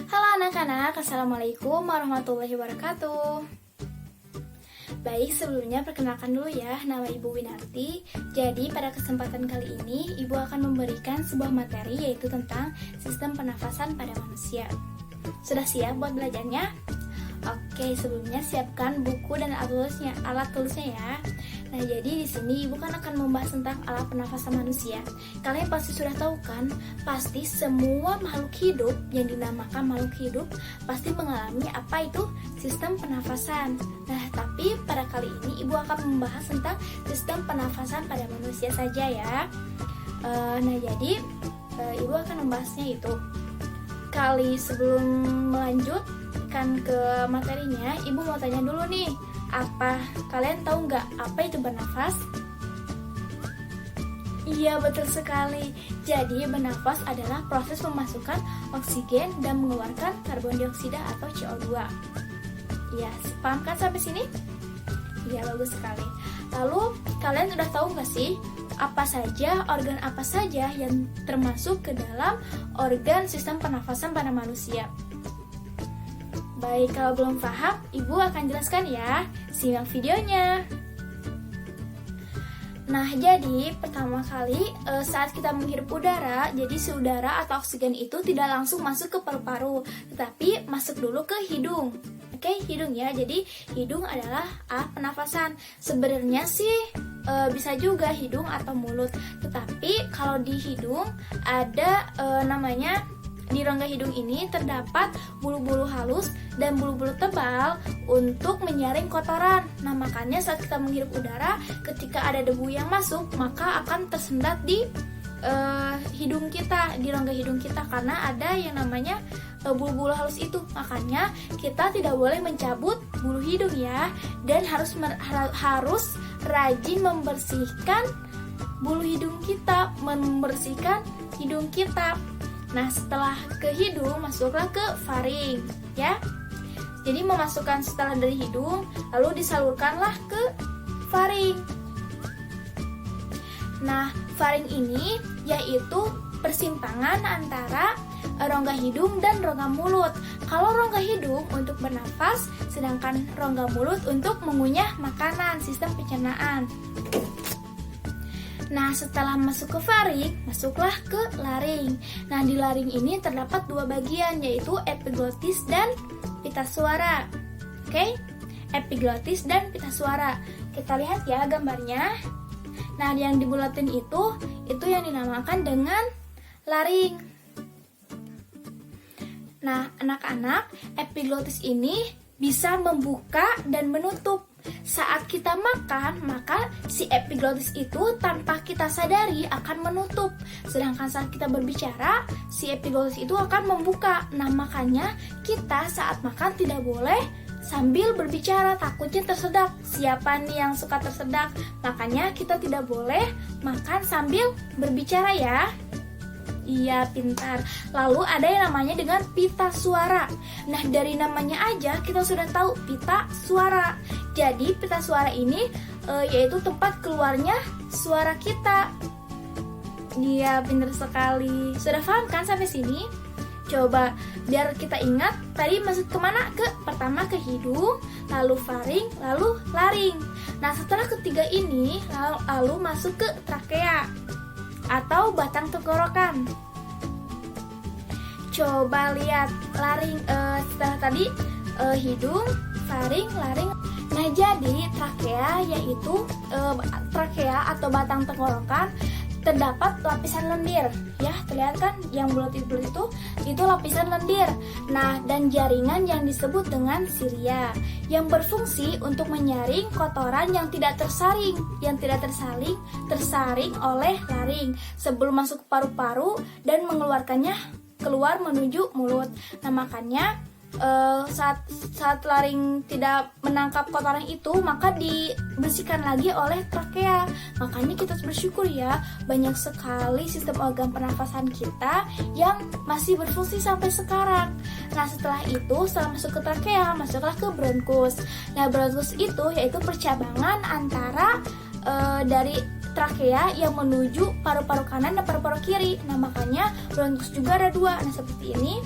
Halo anak-anak, Assalamualaikum warahmatullahi wabarakatuh. Baik, sebelumnya perkenalkan dulu ya, nama Ibu Winarti. Jadi pada kesempatan kali ini, Ibu akan memberikan sebuah materi yaitu tentang sistem pernafasan pada manusia. Sudah siap buat belajarnya? Oke, sebelumnya siapkan buku dan alat tulisnya ya. Nah, jadi di sini Ibu kan akan membahas tentang alat pernafasan manusia. Kalian pasti sudah tahu kan, pasti semua makhluk hidup yang dinamakan makhluk hidup pasti mengalami apa itu sistem pernafasan. Nah, tapi pada kali ini Ibu akan membahas tentang sistem pernafasan pada manusia saja ya. Nah, jadi Ibu akan membahasnya itu. Kali sebelum melanjutkan ke materinya, Ibu mau tanya dulu nih, kalian tahu nggak apa itu bernafas? Iya, betul sekali. Jadi bernafas adalah proses memasukkan oksigen dan mengeluarkan karbon dioksida atau CO2. Iya, paham kan sampai sini? Iya, bagus sekali. Lalu kalian sudah tahu nggak sih organ apa saja yang termasuk ke dalam organ sistem pernafasan pada manusia? Baik, kalau belum paham, Ibu akan jelaskan ya. Simak videonya. Nah, jadi pertama kali saat kita menghirup udara, jadi si udara atau oksigen itu tidak langsung masuk ke paru-paru, tetapi masuk dulu ke hidung. Oke, hidung ya. Jadi hidung adalah alat pernafasan. Sebenarnya sih bisa juga hidung atau mulut, tetapi kalau di hidung ada di rongga hidung ini terdapat bulu-bulu halus dan bulu-bulu tebal untuk menyaring kotoran. Nah, makanya saat kita menghirup udara, ketika ada debu yang masuk, maka akan tersendat di hidung kita, di rongga hidung kita, karena ada yang namanya bulu-bulu halus itu. Makanya kita tidak boleh mencabut bulu hidung ya, dan harus rajin membersihkan bulu hidung kita, membersihkan hidung kita. Nah, setelah ke hidung, masuklah ke faring, ya. Jadi memasukkan setelah dari hidung, lalu disalurkanlah ke faring. Nah, faring ini yaitu persimpangan antara rongga hidung dan rongga mulut. Kalau rongga hidung untuk bernafas, sedangkan rongga mulut untuk mengunyah makanan, sistem pencernaan. Nah, setelah masuk ke faring, masuklah ke laring. Nah, di laring ini terdapat dua bagian, yaitu epiglotis dan pita suara. Oke? Epiglotis dan pita suara. Kita lihat ya gambarnya. Nah, yang dibulatin itu yang dinamakan dengan laring. Nah, anak-anak, epiglotis ini bisa membuka dan menutup. Saat kita makan, maka si epiglotis itu tanpa kita sadari akan menutup. Sedangkan saat kita berbicara, si epiglotis itu akan membuka. Nah, makanya kita saat makan tidak boleh sambil berbicara, takutnya tersedak. Siapa nih yang suka tersedak? Makanya kita tidak boleh makan sambil berbicara ya. Iya, pintar. Lalu ada yang namanya dengan pita suara. Nah, dari namanya aja kita sudah tahu pita suara. Jadi pita suara ini yaitu tempat keluarnya suara kita. Iya, pintar sekali. Sudah paham kan sampai sini? Coba biar kita ingat tadi masuk kemana? Pertama ke hidung, lalu faring, lalu laring. Nah, setelah ketiga ini lalu masuk ke trakea atau batang tenggorokan. Coba lihat laring setelah tadi hidung, faring, laring. Nah, jadi trakea yaitu trakea atau batang tenggorokan terdapat lapisan lendir. Ya, terlihat kan yang bulat-bulat itu lapisan lendir. Nah, dan jaringan yang disebut dengan silia yang berfungsi untuk menyaring kotoran yang tidak tersaring oleh laring sebelum masuk ke paru-paru dan mengeluarkannya keluar menuju mulut. Nah, makanya saat laring tidak menangkap kotoran itu, maka dibersihkan lagi oleh trakea. Makanya kita bersyukur ya, banyak sekali sistem organ pernafasan kita yang masih berfungsi sampai sekarang. Nah, setelah masuk ke trakea, masuklah ke bronkus. Nah, bronkus itu yaitu percabangan antara dari trakea yang menuju paru-paru kanan dan paru-paru kiri. Nah, makanya bronkus juga ada dua. Nah, seperti ini.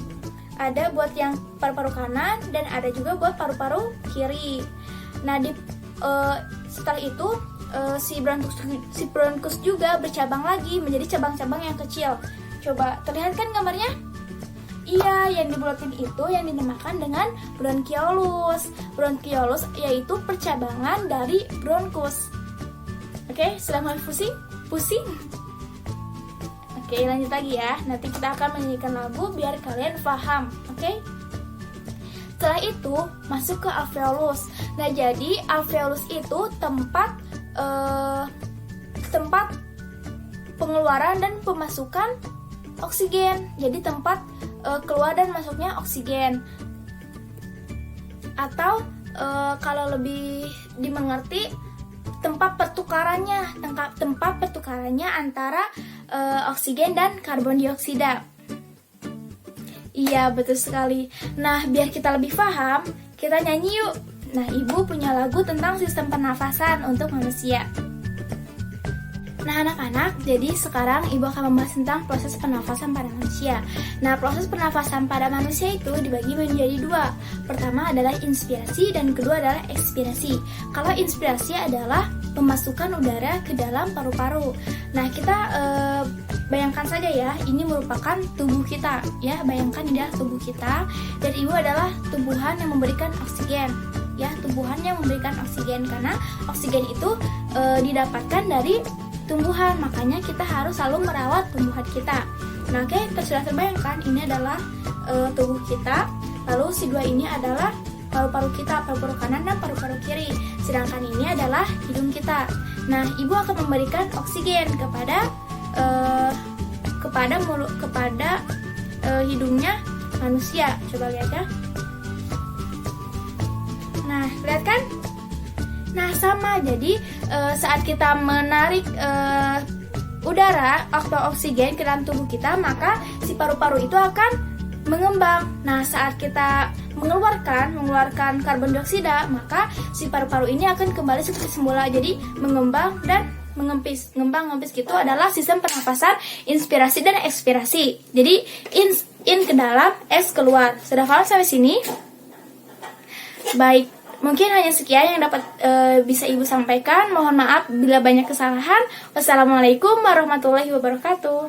ada buat yang paru-paru kanan dan ada juga buat paru-paru kiri. Nah, setelah itu si bronkus juga bercabang lagi menjadi cabang-cabang yang kecil. Coba terlihat kan gambarnya? Iya, yang dibulatin itu yang dinamakan dengan bronkiolus. Bronkiolus yaitu percabangan dari bronkus. Oke, sudah mulai pusing? Pusing? Oke, lanjut lagi ya. Nanti kita akan menyanyikan lagu biar kalian paham. Oke? Setelah itu masuk ke alveolus. Nah, jadi alveolus itu tempat pengeluaran dan pemasukan oksigen. Jadi tempat keluar dan masuknya oksigen. Atau kalau lebih dimengerti, tempat pertukarannya antara oksigen dan karbon dioksida. Iya, betul sekali. Nah, biar kita lebih paham, kita nyanyi yuk. Nah, Ibu punya lagu tentang sistem pernafasan untuk manusia. Nah, anak-anak, jadi sekarang Ibu akan membahas tentang proses pernafasan pada manusia. Nah, proses pernafasan pada manusia itu dibagi menjadi dua. Pertama adalah inspirasi dan kedua adalah ekspirasi. Kalau inspirasi adalah pemasukan udara ke dalam paru-paru. Nah, kita bayangkan saja ya, ini merupakan tubuh kita. Ya, bayangkan ini adalah tubuh kita dan Ibu adalah tumbuhan yang memberikan oksigen. Ya, tumbuhan yang memberikan oksigen karena oksigen itu didapatkan dari tumbuhan, makanya kita harus selalu merawat tumbuhan kita. Nah, oke, sudah terbayangkan ini adalah tubuh kita, lalu si dua ini adalah paru-paru kita, paru-paru kanan dan paru-paru kiri. Sedangkan ini adalah hidung kita. Nah, Ibu akan memberikan oksigen kepada hidungnya manusia. Coba lihat ya. Nah, lihat kan? Nah, sama. Jadi saat kita menarik udara atau oksigen ke dalam tubuh kita, maka si paru-paru itu akan mengembang. Nah, saat kita mengeluarkan karbon dioksida, maka si paru-paru ini akan kembali seperti semula. Jadi mengembang dan mengempis. Ngembang-ngempis gitu adalah sistem pernafasan inspirasi dan ekspirasi. Jadi in ke dalam, es keluar. Sudah paham sampai sini? Baik. Mungkin hanya sekian yang dapat bisa Ibu sampaikan. Mohon maaf bila banyak kesalahan. Wassalamualaikum warahmatullahi wabarakatuh.